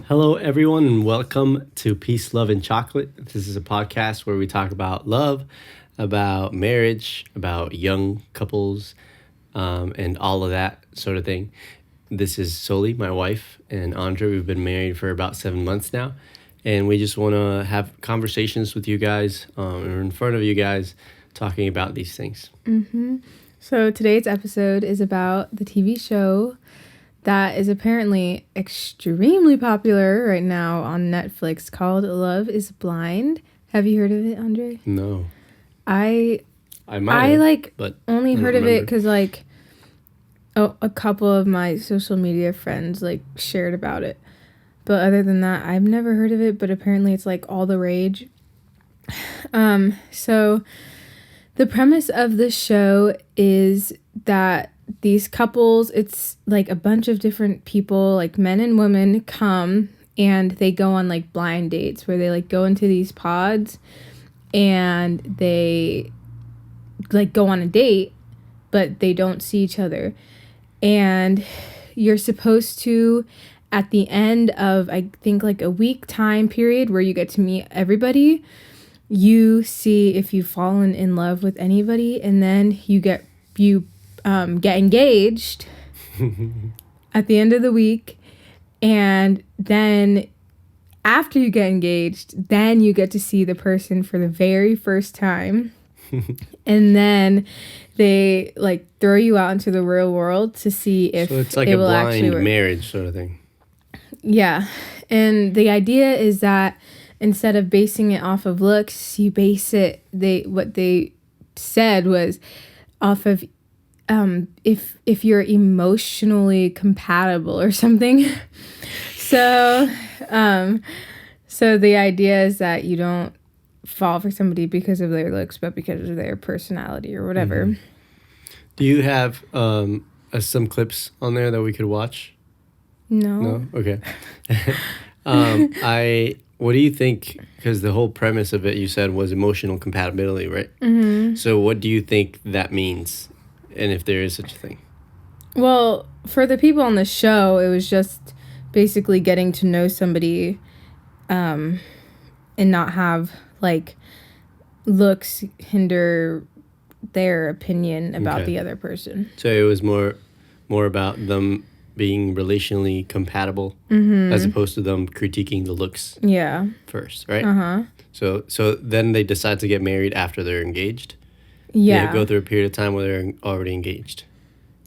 Hello, everyone, and welcome to Peace, Love, and Chocolate. This is a podcast where we talk about love, about marriage, about young couples, and all of that sort of thing. This is Soli, my wife, and Andre. We've been married for about 7 months now, and we just want to have conversations with you guys, or in front of you guys, talking about these things. So today's episode is about the TV show that is apparently extremely popular right now on Netflix called Love is Blind. Have you heard of it, Andre? No. I might have, but only heard of it remember. because a couple of my social media friends shared about it. But other than that, I've never heard of it, but apparently it's all the rage. So the premise of the show is that these couples, it's a bunch of different people, men and women, come and they go on blind dates where they go into these pods and they go on a date, but they don't see each other. And you're supposed to, at the end of, I think, a week time period where you get to meet everybody, you see if you've fallen in love with anybody, and then you get engaged at the end of the week. And then after you get engaged, then you get to see the person for the very first time. And then they throw you out into the real world to see if So it's it a will actually blind work. marriage sort of thing. Yeah. And the idea is that instead of basing it off of looks, you base it, what they said was off of if you're emotionally compatible or something. So the idea is that you don't fall for somebody because of their looks, but because of their personality or whatever. Mm-hmm. Do you have some clips on there that we could watch? No? Okay. What do you think? Because the whole premise of it, you said, was emotional compatibility, right? Mm-hmm. So what do you think that means? And if there is such a thing? Well, for the people on the show, it was just basically getting to know somebody and not have, looks hinder their opinion about the other person. So it was more about them being relationally compatible as opposed to them critiquing the looks first, right? Uh-huh. So then they decide to get married after they're engaged? Yeah. They go through a period of time where they're already engaged.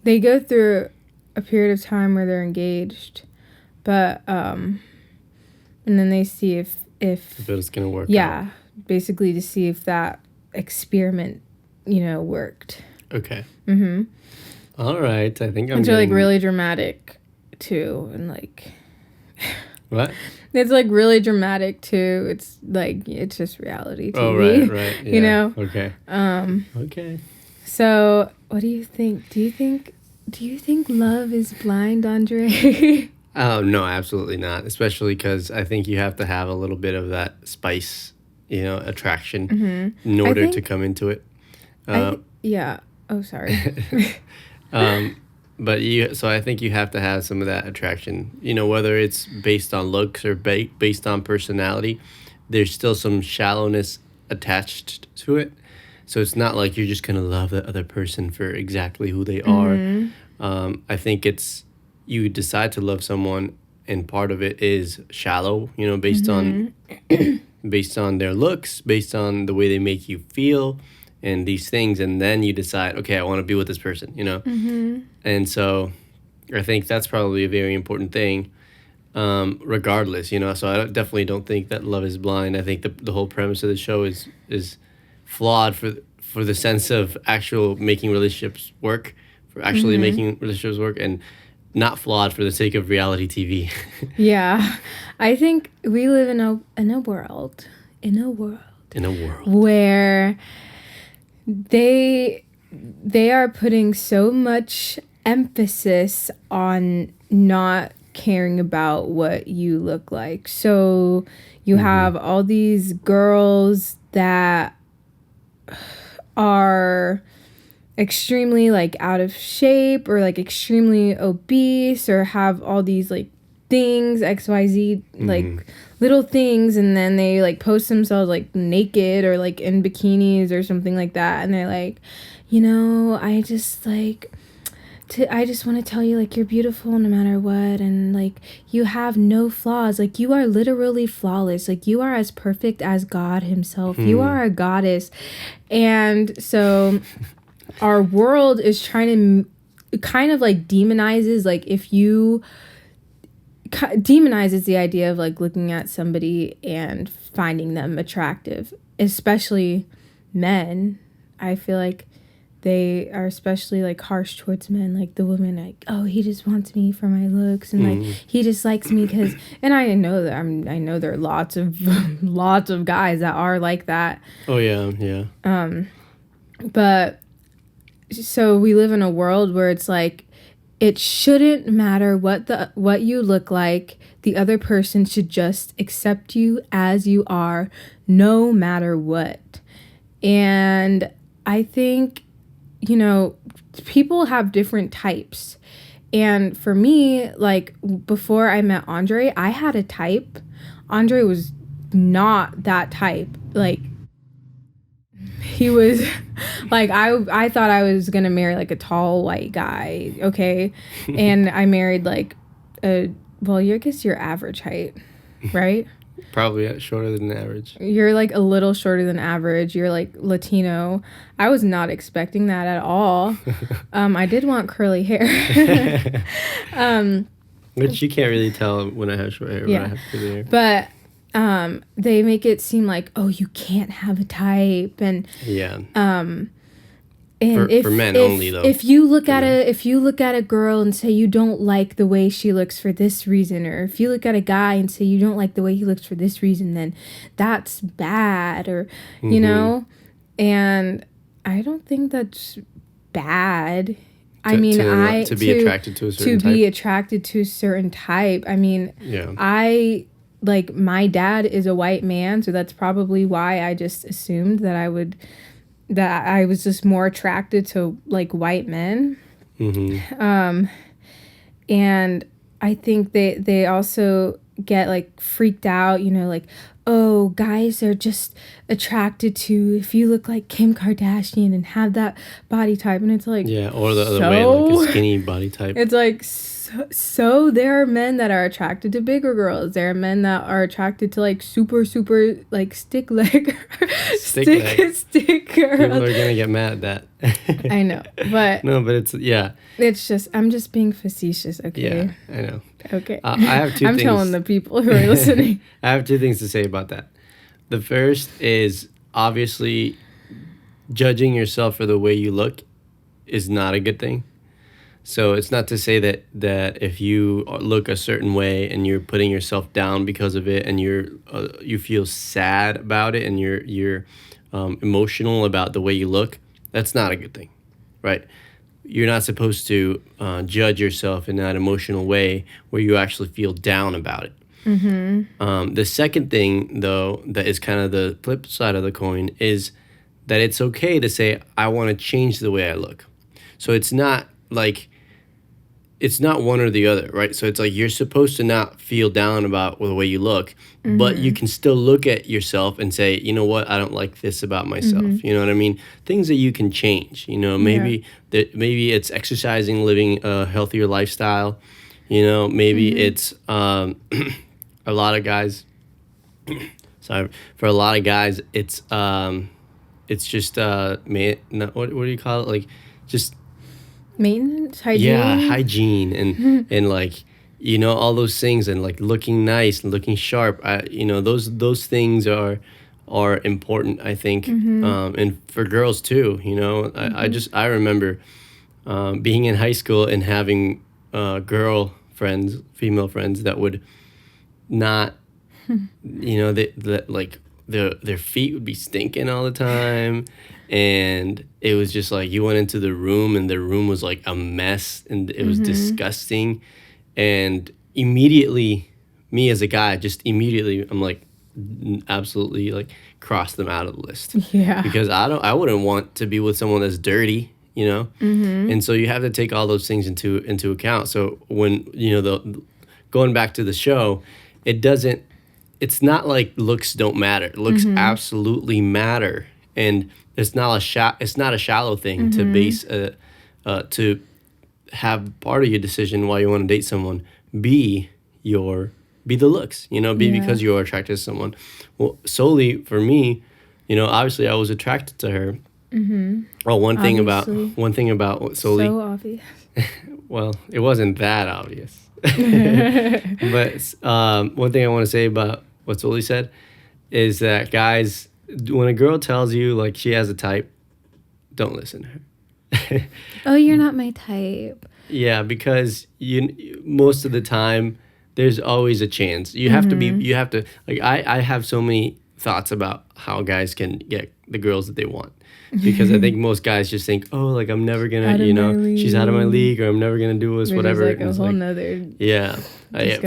They go through a period of time where they're engaged, but and then they see if it's gonna work. Yeah, basically to see if that experiment, worked. Okay. All right. I think I'm. It's really dramatic too, and What? it's really dramatic too. It's it's just reality TV. Oh, right. Yeah. You know. Okay. Okay. So, what do you think? Do you think love is blind, Andre? Oh, no, absolutely not. Especially because I think you have to have a little bit of that spice, attraction in order to come into it. Yeah. Oh, sorry. So I think you have to have some of that attraction, whether it's based on looks or based on personality. There's still some shallowness attached to it. So it's not like you're just going to love the other person for exactly who they are. I think it's you decide to love someone, and part of it is shallow, based on their looks, based on the way they make you feel and these things. And then you decide, okay, I want to be with this person, And so I think that's probably a very important thing, regardless, So I definitely don't think that love is blind. I think the whole premise of the show is flawed for the sense of actual making relationships work, and not flawed for the sake of reality TV. Yeah, I think we live in a world where they are putting so much emphasis on not caring about what you look like. So you have all these girls that are extremely out of shape or extremely obese or have all these things, XYZ, like little things, and then they like post themselves like naked or like in bikinis or something like that, and they're like, I just like I just want to tell you, like, you're beautiful no matter what, and like you have no flaws, like you are literally flawless, like you are as perfect as God himself. You are a goddess. And so our world is trying to kind of like demonizes, like if you demonizes the idea of like looking at somebody and finding them attractive, especially men. I feel like they are especially like harsh towards men, like the woman, like, oh, he just wants me for my looks, and like he just likes me because, and I know that I know there are lots of lots of guys that are like that. Oh yeah. But so we live in a world where it's like, it shouldn't matter what you look like. The other person should just accept you as you are, no matter what. And I think, people have different types. And for me, like before I met Andre, I had a type. Andre was not that type. Like, he was like, I thought I was gonna marry like a tall white guy, okay? And I married like I guess you're average height, right? Probably shorter than average. You're like a little shorter than average. You're like Latino. I was not expecting that at all. I did want curly hair. Which you can't really tell when I have short hair, yeah. when I have curly hair. But they make it seem like, oh, you can't have a type, and yeah. And for men only, though. If you look at a girl and say you don't like the way she looks for this reason, or if you look at a guy and say you don't like the way he looks for this reason, then that's bad, or and I don't think that's bad. I mean, to be attracted to a certain type. To be attracted to a certain type. I mean, yeah. Like, my dad is a white man, so that's probably why I just assumed that I was just more attracted to like white men. And I think they also get like freaked out, like, oh, guys are just attracted to if you look like Kim Kardashian and have that body type, and it's like, yeah, or the other way, like a skinny body type. It's like, so there are men that are attracted to bigger girls. There are men that are attracted to like super like stick leg girls. People are gonna get mad at that. I know, but no, but it's just, I'm just being facetious, okay? Yeah, I know. Okay. I have two things. I'm telling the people who are listening. I have two things to say about that. The first is, obviously, judging yourself for the way you look is not a good thing. So it's not to say that if you look a certain way and you're putting yourself down because of it, and you feel sad about it, and you're emotional about the way you look, that's not a good thing, right? You're not supposed to judge yourself in that emotional way where you actually feel down about it. The second thing, though, that is kind of the flip side of the coin, is that it's okay to say, I want to change the way I look. So it's not like, it's not one or the other, right? So it's like, you're supposed to not feel down about the way you look, but you can still look at yourself and say, you know what, I don't like this about myself. You know what I mean? Things that you can change. Maybe it's exercising, living a healthier lifestyle. Maybe it's a lot of guys. Sorry, for a lot of guys, it's just what do you call it? Like, just maintenance, hygiene. Yeah, hygiene and like, all those things, and like looking nice and looking sharp. Those things are important, I think, and for girls too. I remember being in high school and having female friends that would not, like their feet would be stinking all the time. And it was just like, you went into the room and the room was like a mess, and it was disgusting. And immediately, me as a guy, I'm like, absolutely, like, cross them out of the list. Yeah. Because I wouldn't want to be with someone that's dirty, And so you have to take all those things into account. So when, going back to the show, it's not like looks don't matter. Looks absolutely matter, and it's not a shallow thing to base to have part of your decision why you want to date someone be the looks, be because you're attracted to someone. Well, solely for me, obviously I was attracted to her. Well, one thing about solely, So obvious. well, it wasn't that obvious. But one thing I want to say about what Soli said is that, guys, when a girl tells you like she has a type, don't listen to her. Oh, you're not my type. Yeah, because most of the time there's always a chance. You have to like I have so many thoughts about how guys can get the girls that they want. Because I think most guys just think, oh, like I'm never gonna, she's out of my league, or I'm never gonna do this, whatever. Like a whole nother. Yeah,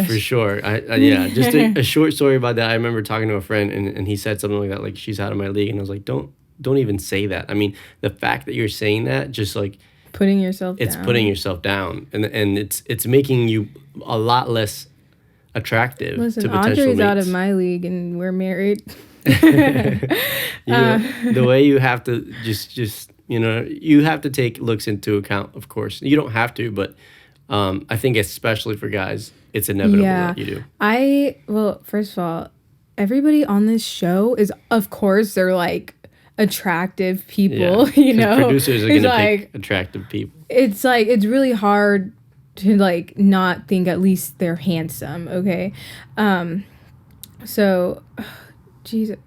for sure. Yeah, just a short story about that. I remember talking to a friend, and he said something like that, like she's out of my league, and I was like, don't even say that. I mean, the fact that you're saying that, just like putting yourself down, and it's making you a lot less attractive. Listen, to potential Andre's mates. out of my league, and we're married. The way you have to just you have to take looks into account, of course. You don't have to, but I think especially for guys, it's inevitable that you do. Well, first of all, everybody on this show is, of course, they're like attractive people. Producers are gonna pick attractive people. It's like it's really hard to like not think at least they're handsome. Okay, so. Jesus.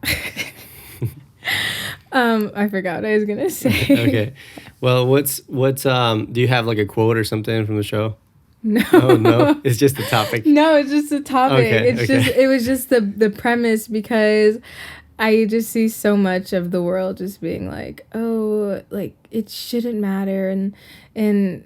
I forgot what I was gonna say. Okay. Well, what's do you have like a quote or something from the show? No. Oh, no? It's just the topic. No, it's just the topic. Okay, It was just the premise, because I just see so much of the world just being like, oh, like it shouldn't matter, and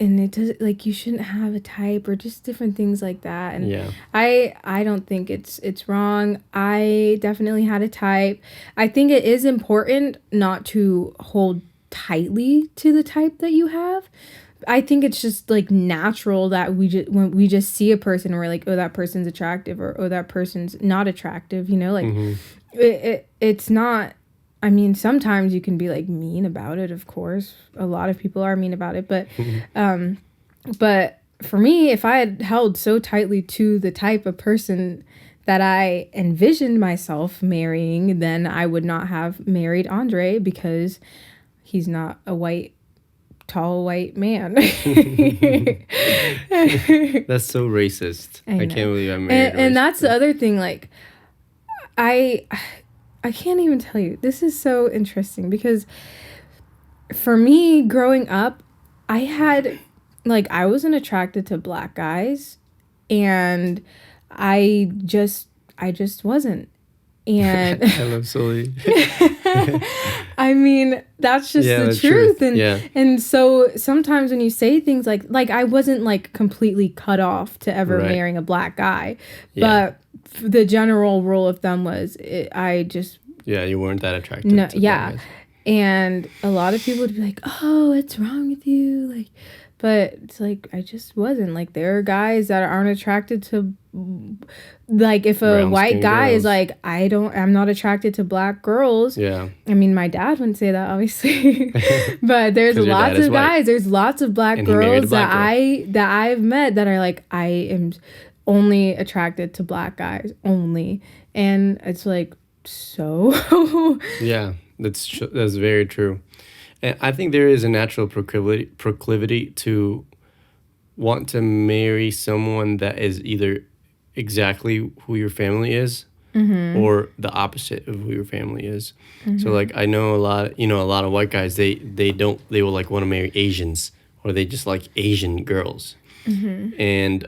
it does, like, you shouldn't have a type, or just different things like that. And I don't think it's wrong. I definitely had a type. I think it is important not to hold tightly to the type that you have. I think it's just like natural that when we just see a person, we're like, oh, that person's attractive, or oh, that person's not attractive, like it's not. I mean, sometimes you can be like mean about it, of course. A lot of people are mean about it, but for me, if I had held so tightly to the type of person that I envisioned myself marrying, then I would not have married Andre, because he's not a tall white man. That's so racist. I can't believe I married and that's the other thing, like I can't even tell you. This is so interesting, because for me, growing up, I wasn't attracted to black guys, and I just wasn't. And I love Sully. I mean, that's just the truth. And so sometimes when you say things like I wasn't like completely cut off to ever marrying a black guy, but the general rule of thumb was you weren't that attractive. No, and a lot of people would be like, "Oh, what's wrong with you?" Like, but it's like I just wasn't. Like, there are guys that aren't attracted to, like, if a white guy is like, I'm not attracted to black girls. Yeah. I mean, my dad wouldn't say that, obviously, but there's lots of guys. There's lots of black girls that I've met that are like, I am only attracted to black guys only, and it's like, so. Yeah, that's very true. And I think there is a natural proclivity to want to marry someone that is either exactly who your family is, or the opposite of who your family is. So like, I know a lot of white guys, they will like want to marry Asians, or they just like Asian girls. And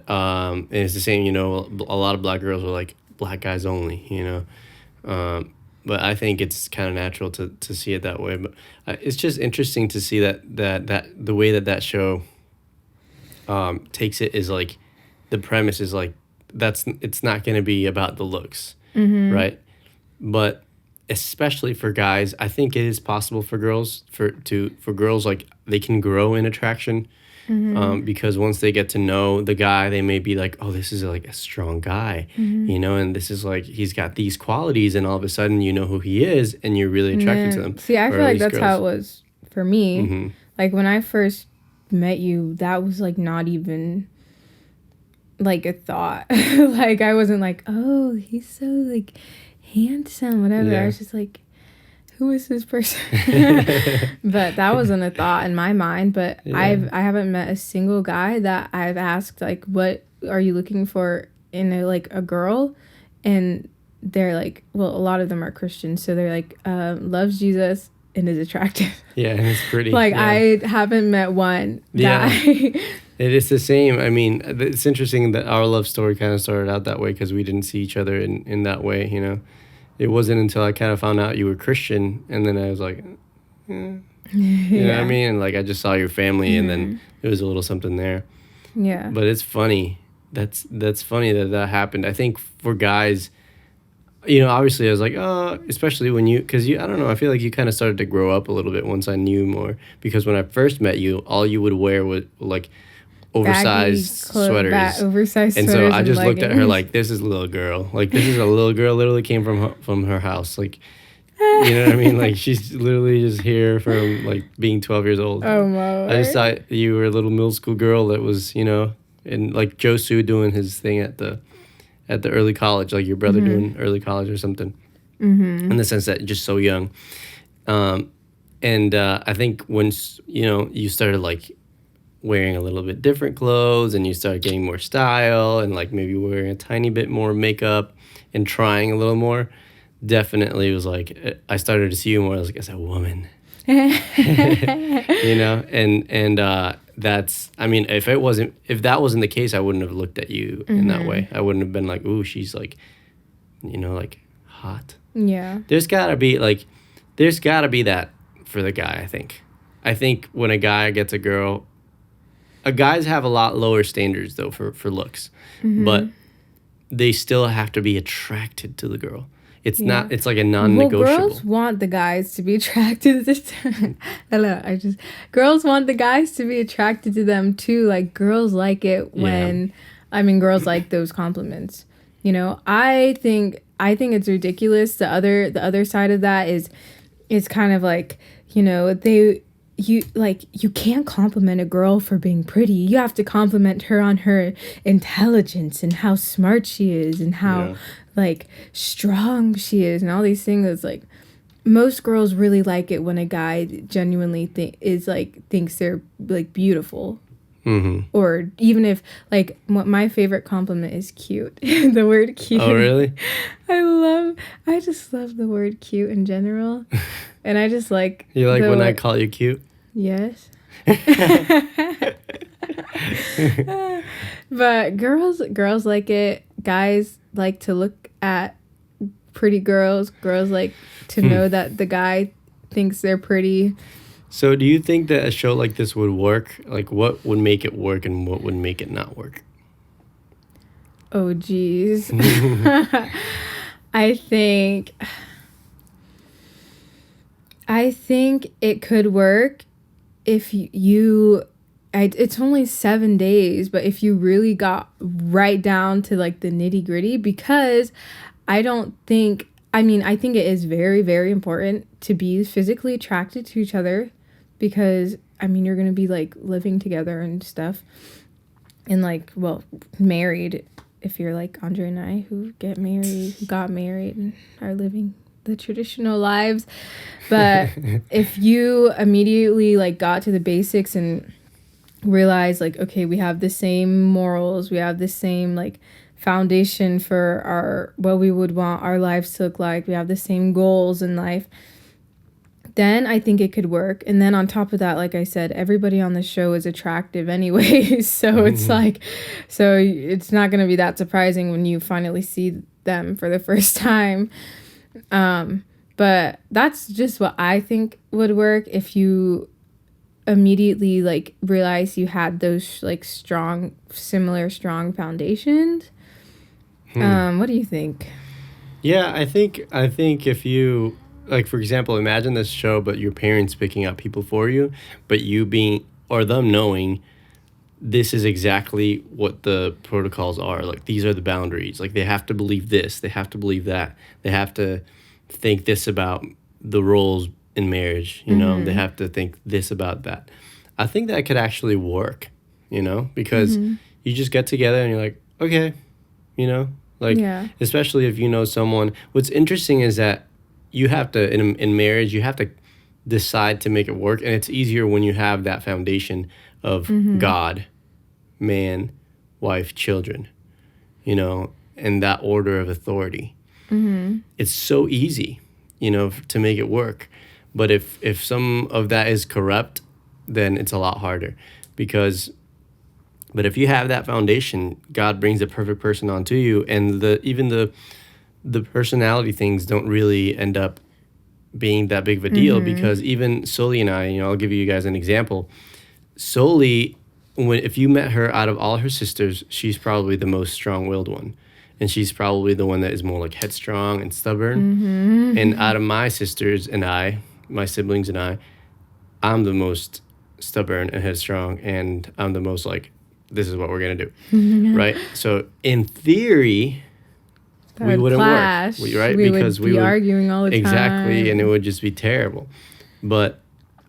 it's the same, a lot of black girls are like black guys only, but I think it's kind of natural to see it that way. But it's just interesting to see that the way that show takes it is like, the premise is like, it's not going to be about the looks, right? But especially for guys, I think it is possible for girls, for girls, like, they can grow in attraction. Because once they get to know the guy, they may be like, oh, this is like a strong guy, and this is like, he's got these qualities, and all of a sudden you know who he is, and you're really attracted to them. See, I feel like that's how it was for me. Mm-hmm. Like when I first met you, that was like not even like a thought. Like I wasn't like, oh, he's so like handsome, whatever. I was just like, who is this person? But that wasn't a thought in my mind. But I haven't met a single guy that I've asked like, what are you looking for in a girl? And they're like, well, a lot of them are Christians, so they're like, loves Jesus and is attractive. Yeah, it's pretty. Like I haven't met one guy. It is the same. I mean, it's interesting that our love story kind of started out that way because we didn't see each other in that way, It wasn't until I kind of found out you were Christian, and then I was like, you know what I mean? And like I just saw your family, and then there was a little something there. Yeah. But it's funny. That's funny that happened. I think for guys, obviously I was like, oh, especially when because I don't know, I feel like you kind of started to grow up a little bit once I knew more. Because when I first met you, all you would wear was like oversized sweaters. Oversized and sweaters. So I just looked at her like, this is a little girl. Like, this is a little girl literally came from her house. Like, you know what I mean? Like, she's literally just here from, like, being 12 years old. Oh, my. I just thought you were a little middle school girl that was, and, like, Josu doing his thing at the early college, like your brother doing early college or something. In the sense that just so young. And I think once, you started, like, wearing a little bit different clothes and you started getting more style and like maybe wearing a tiny bit more makeup and trying a little more, definitely was like I started to see you more as a woman. And that's, I mean, if that wasn't the case, I wouldn't have looked at you in that way. I wouldn't have been like, ooh, she's like, like hot. Yeah. There's gotta be that for the guy. I think when a guy gets a girl, guys have a lot lower standards though for looks, but they still have to be attracted to the girl. It's not. It's like a non-negotiable. Well, girls want the guys to be attracted to girls want the guys to be attracted to them too. Like girls like it when, girls like those compliments. I think it's ridiculous. The other side of that is kind of like, you can't compliment a girl for being pretty. You have to compliment her on her intelligence and how smart she is and how like strong she is and all these things. It's like most girls really like it when a guy genuinely thinks they're like beautiful. Or even if like my favorite compliment is cute. The word cute. Oh really? I just love the word cute in general. And I just like you like when I call you cute? Yes. But girls like it. Guys like to look at pretty girls. Girls like to know that the guy thinks they're pretty. So do you think that a show like this would work? Like what would make it work and what would make it not work? Oh geez. I think it could work if it's only 7 days, but if you really got right down to like the nitty gritty, because I think it is very, very important to be physically attracted to each other because, you're going to be like living together and stuff and like, well, married if you're like Andre and I who got married and are living the traditional lives. But if you immediately like got to the basics and realized like, okay, we have the same morals, we have the same like foundation for what we would want our lives to look like, we have the same goals in life, then I think it could work. And then on top of that, like I said, everybody on the show is attractive anyway. So it's like, so it's not going to be that surprising when you finally see them for the first time. But that's just what I think would work if you immediately like realize you had those like strong foundations. What do you think? Yeah, I think if you, like, for example, imagine this show, but your parents picking out people for you, but you being, or them knowing this is exactly what the protocols are. Like, these are the boundaries. Like, they have to believe this, they have to believe that, they have to think this about the roles in marriage, you know, they have to think this about that. I think that could actually work, you know, because you just get together and you're like, okay, you know, like, Yeah. especially if you know someone. What's interesting is that you have to, in marriage, you have to decide to make it work. And it's easier when you have that foundation of God, man, wife, children, you know, and that order of authority. It's so easy, you know, to make it work. But if some of that is corrupt, then it's a lot harder. But if you have that foundation, God brings the perfect person onto you, and even the personality things don't really end up being that big of a deal, because even Sully and I, you know, I'll give you guys an example. Sully, if you met her, out of all her sisters, she's probably the most strong-willed one, and she's probably the one that is more like headstrong and stubborn. And out of my sisters and my siblings and I'm the most stubborn and headstrong, and I'm the most like, this is what we're gonna do, right? So in theory, That we would wouldn't clash. work, right? We Because would be arguing all the time. exactly, and it would just be terrible. But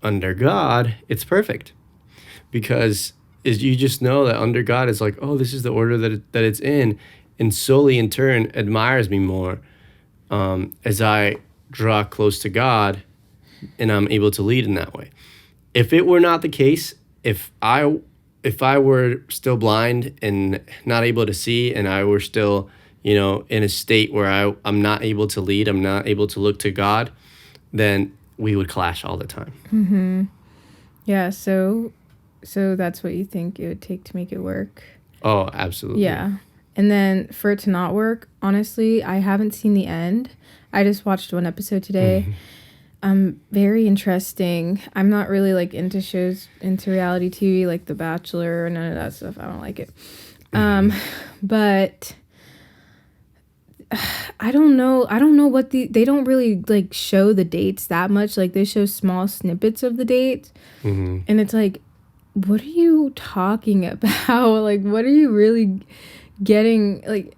under God, it's perfect, because you just know that under God is like, oh, this is the order that it's in, and Sully in turn admires me more as I draw close to God, and I'm able to lead in that way. If it were not the case, if I were still blind and not able to see, and I were still, you know, in a state where I'm not able to lead, I'm not able to look to God, then we would clash all the time. Yeah, so that's what you think it would take to make it work. Oh, absolutely. Yeah. And then for it to not work, honestly, I haven't seen the end. I just watched one episode today. Very interesting. I'm not really like into shows, into reality TV, like The Bachelor, none of that stuff. I don't like it. But I don't know what they don't really like show the dates that much. Like, they show small snippets of the dates, and it's like, what are you talking about? Like, what are you really getting? Like,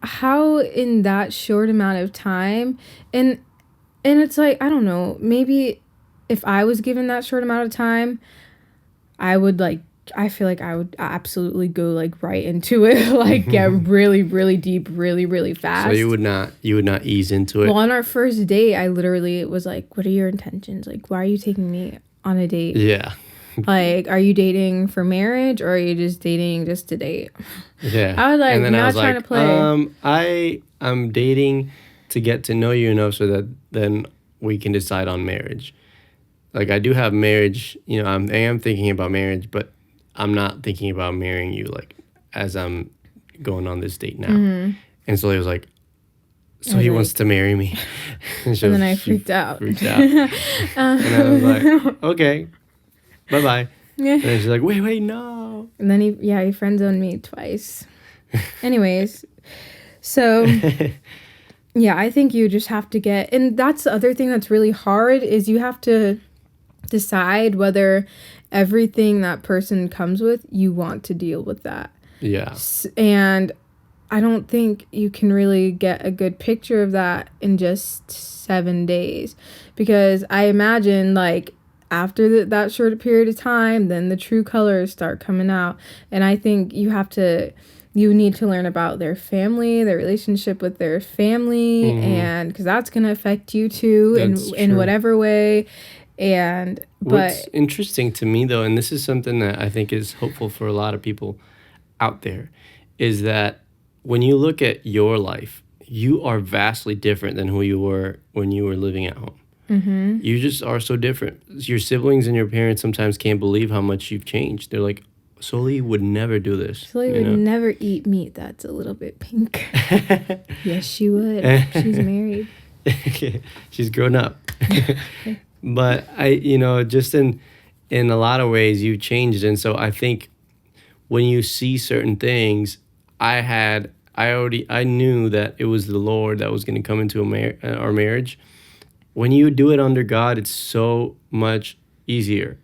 how in that short amount of time? And it's like, I don't know, maybe if I was given that short amount of time, I feel like I would absolutely go like right into it, like get really, really deep, really, really fast. So you would not ease into it? Well, on our first date, I literally was like, what are your intentions? Like, why are you taking me on a date? Yeah. Like, are you dating for marriage, or are you just dating just to date? Yeah. I was like, and then not I was trying like, to play. I'm dating to get to know you enough so that then we can decide on marriage. Like, I do have marriage, you know, I am thinking about marriage, but I'm not thinking about marrying you, like, as I'm going on this date now. And so he was like, so he wants to marry me. And then I freaked out. And I was like, okay, bye-bye. Yeah. And then she's like, wait, no. And then he friend zoned me twice. Anyways, so yeah, I think you just have to and that's the other thing that's really hard, is you have to decide whether everything that person comes with, you want to deal with that. Yeah. And I don't think you can really get a good picture of that in just 7 days, because I imagine, like, after that short period of time, then the true colors start coming out. And I think you need to learn about their family, their relationship with their family, and because that's going to affect you too in whatever way. But what's interesting to me, though, and this is something that I think is hopeful for a lot of people out there, is that when you look at your life, you are vastly different than who you were when you were living at home. You just are so different. Your siblings and your parents sometimes can't believe how much you've changed. They're like, Sully would never do this. Sully would never eat meat that's a little bit pink. Yes, she would. She's married. She's grown up. But just in a lot of ways, you've changed. And so I think when you see certain things, I knew that it was the Lord that was going to come into our marriage. When you do it under God, it's so much easier.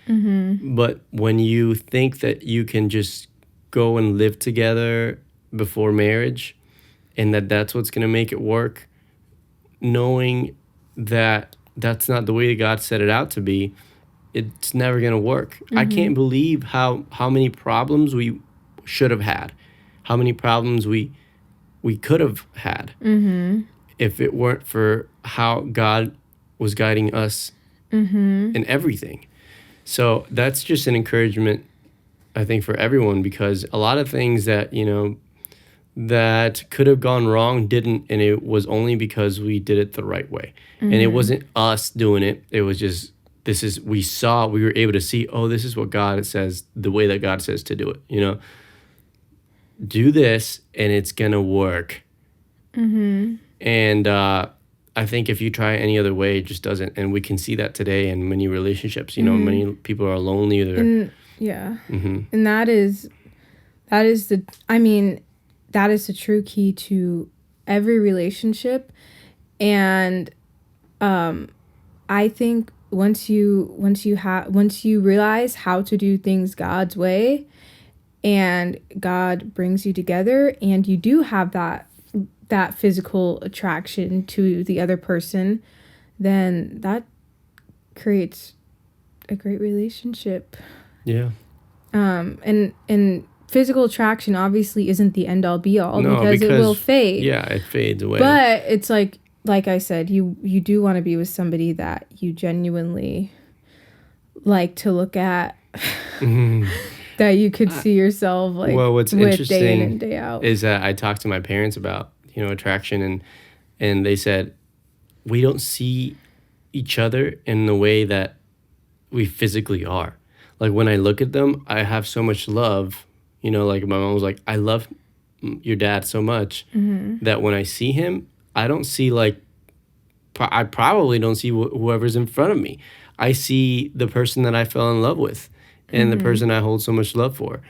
But when you think that you can just go and live together before marriage and that that's what's going to make it work, knowing that that's not the way that God set it out to be, it's never going to work. I can't believe how many problems we should have had, how many problems we could have had if it weren't for how God was guiding us in everything. So that's just an encouragement, I think, for everyone, because a lot of things that, that could have gone wrong didn't, and it was only because we did it the right way. And it wasn't us doing it. It was just, we were able to see, oh, this is what God says, the way that God says to do it, do this and it's going to work. And I think if you try it any other way, it just doesn't. And we can see that today in many relationships. Many people are lonely. And that is the true key to every relationship. And I think once you realize how to do things God's way, and God brings you together, and you do have that physical attraction to the other person, then that creates a great relationship. Yeah. And physical attraction obviously isn't the end all be all, because it will fade. Yeah, it fades away. But it's like I said, you do want to be with somebody that you genuinely like to look at. That you could see yourself what's with interesting day in and day out. Is that I talked to my parents about attraction, and they said we don't see each other in the way that we physically are. Like when I look at them, I have so much love. Like my mom was like, I love your dad so much that when I see him, I don't see I probably don't see whoever's in front of me. I see the person that I fell in love with and the person I hold so much love for.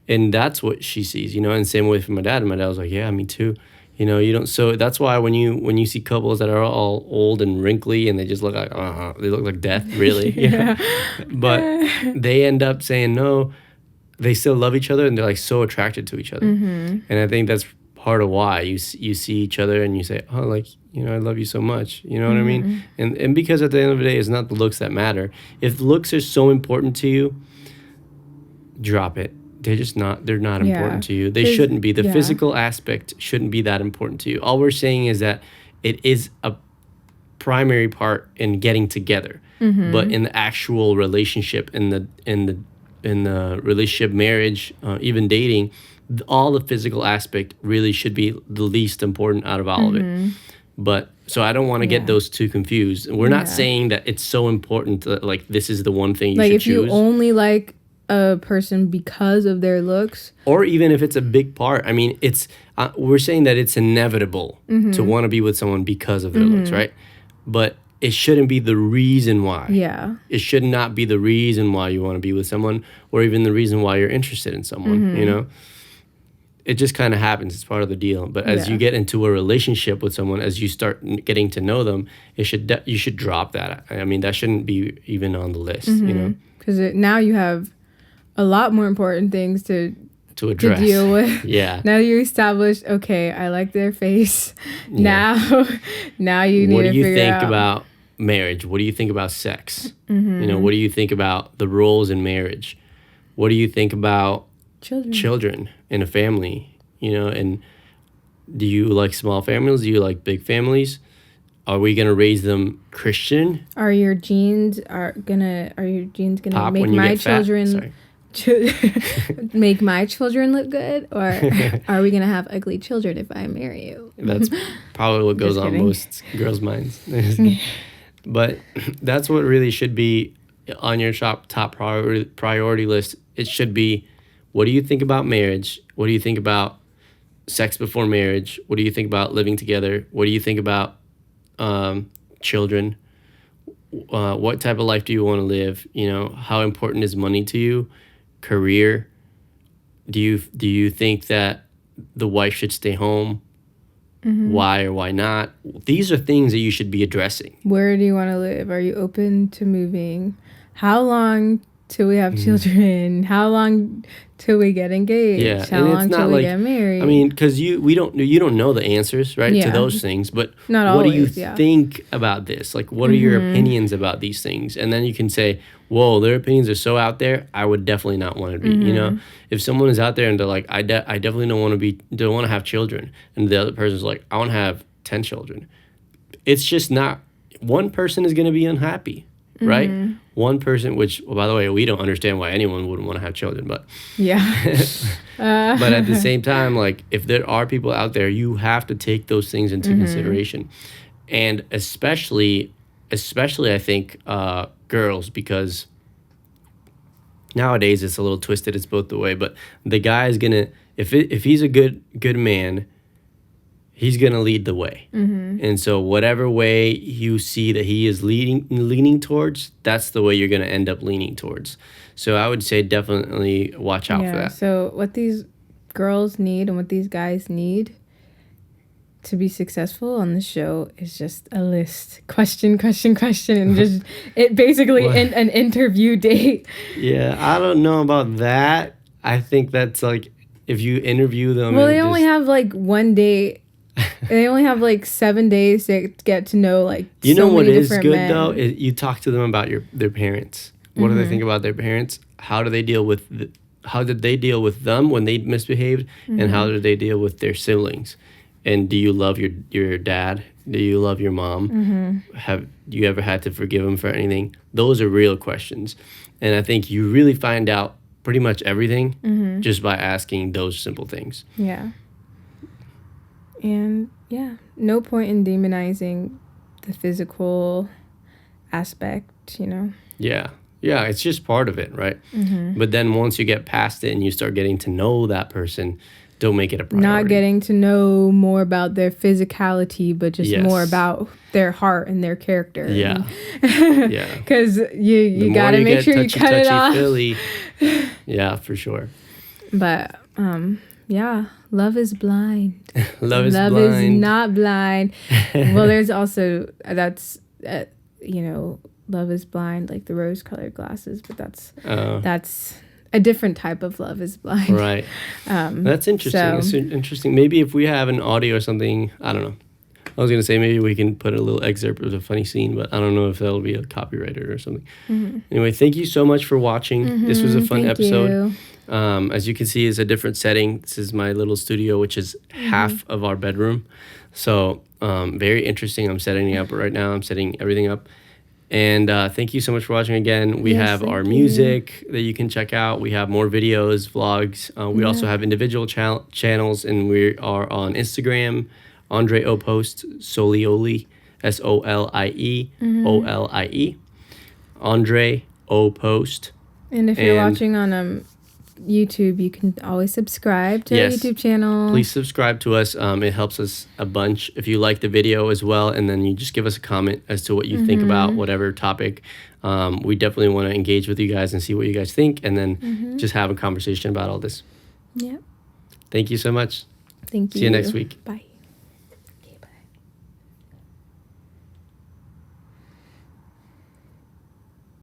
And that's what she sees, and same way for my dad. And my dad was like, yeah, me too. You don't. So that's why when you see couples that are all old and wrinkly and they just look like, they look like death, really. Yeah. But they end up saying no, they still love each other and they're so attracted to each other. And I think that's part of why you see each other and you say, oh, I love you so much. You know what I mean? And because at the end of the day, it's not the looks that matter. If looks are so important to you, drop it. They're not important to you. They shouldn't be. The physical aspect shouldn't be that important to you. All we're saying is that it is a primary part in getting together. But in the actual relationship, in the relationship, marriage, even dating, all the physical aspect really should be the least important out of all of it. But so I don't want to get those two confused. We're not saying that it's so important that this is the one thing you should choose. If you only like a person because of their looks, or even if it's a big part. I mean, it's we're saying that it's inevitable to want to be with someone because of their looks, right? But it shouldn't be the reason why. Yeah. It should not be the reason why you want to be with someone, or even the reason why you're interested in someone, It just kind of happens. It's part of the deal. But as you get into a relationship with someone, as you start getting to know them, you should drop that. I mean, that shouldn't be even on the list, Because now you have a lot more important things to address. To deal with. Yeah. Now you established, okay, I like their face. Yeah. Now you need to figure out. What do you think about marriage? What do you think about sex? What do you think about the roles in marriage? What do you think about children in a family? And do you like small families? Do you like big families? Are we gonna raise them Christian? Are your genes gonna Pop make my children make my children look good, or are we gonna have ugly children if I marry you? That's probably what goes on most girls' minds. But that's what really should be on your top priority list. It should be, what do you think about marriage? What do you think about sex before marriage? What do you think about living together? What do you think about children? What type of life do you want to live? How important is money to you? Career? Do you think that the wife should stay home? Why or why not? These are things that you should be addressing. Where do you want to live? Are you open to moving? How long till we have children? How long till we get engaged? Yeah, How and long it's not till we like, get married? I mean, because you don't know the answers, right, to Yeah. those things, but Not what do you always, yeah. think about this? Like, what are your opinions about these things? And then you can say, whoa, their opinions are so out there, I would definitely not want to be, you know? If someone is out there and they're like, I definitely don't want to have children, and the other person's like, I want to have 10 children. It's just not, one person is going to be unhappy, right? One person, which, well, by the way, we don't understand why anyone wouldn't want to have children, but Yeah. but at the same time, like, if there are people out there, you have to take those things into consideration. And especially I think girls, because nowadays it's a little twisted, it's both the way, but the guy is gonna, if he's a good man, he's gonna lead the way. And so whatever way you see that he is leaning towards, that's the way you're gonna end up leaning towards. So I would say definitely watch out for that. So what these girls need and what these guys need to be successful on the show is just a list. Question, and just it basically an interview date. Yeah, I don't know about that. I think that's like, if you interview them. Well, they only have like one date. They only have like 7 days to get to know, like, you know so what many is different good men. though? You talk to them about their parents. What do they think about their parents? How do they deal with how did they deal with them when they misbehaved, and how did they deal with their siblings? And do you love your dad? Do you love your mom? Have you ever had to forgive them for anything? Those are real questions, and I think you really find out pretty much everything just by asking those simple things. Yeah. And yeah, no point in demonizing the physical aspect, you know? Yeah, it's just part of it, right? But then once you get past it and you start getting to know that person, don't make it a priority. Not getting to know more about their physicality, but just Yes. more about their heart and their character. Yeah. Yeah. Because you got to more make sure you touchy, cut it off. Feely, yeah, for sure. But yeah, love is blind. Love is Love blind. is not blind. Well, there's also love is blind, like the rose-colored glasses, but that's a different type of love is blind. Right. That's interesting. So, It's interesting. Maybe if we have an audio or something, I don't know. I was going to say maybe we can put a little excerpt of a funny scene, but I don't know if that'll be a copyrighted or something. Anyway, thank you so much for watching. This was a fun episode. As you can see, it's a different setting. This is my little studio, which is half of our bedroom. So very interesting. I'm setting it up right now. I'm setting everything up. And thank you so much for watching again. We have our music that you can check out. We have more videos, vlogs. We also have individual channels, and we are on Instagram, Andre O Post, Solioli, SOLIE, Andre O Post. And if you're watching on YouTube, you can always subscribe to our YouTube channel. Please subscribe to us. It helps us a bunch if you like the video as well, and then you just give us a comment as to what you think about whatever topic. We definitely want to engage with you guys and see what you guys think, and then just have a conversation about all this. Yeah. Thank you so much. Thank you. See you next week. Bye.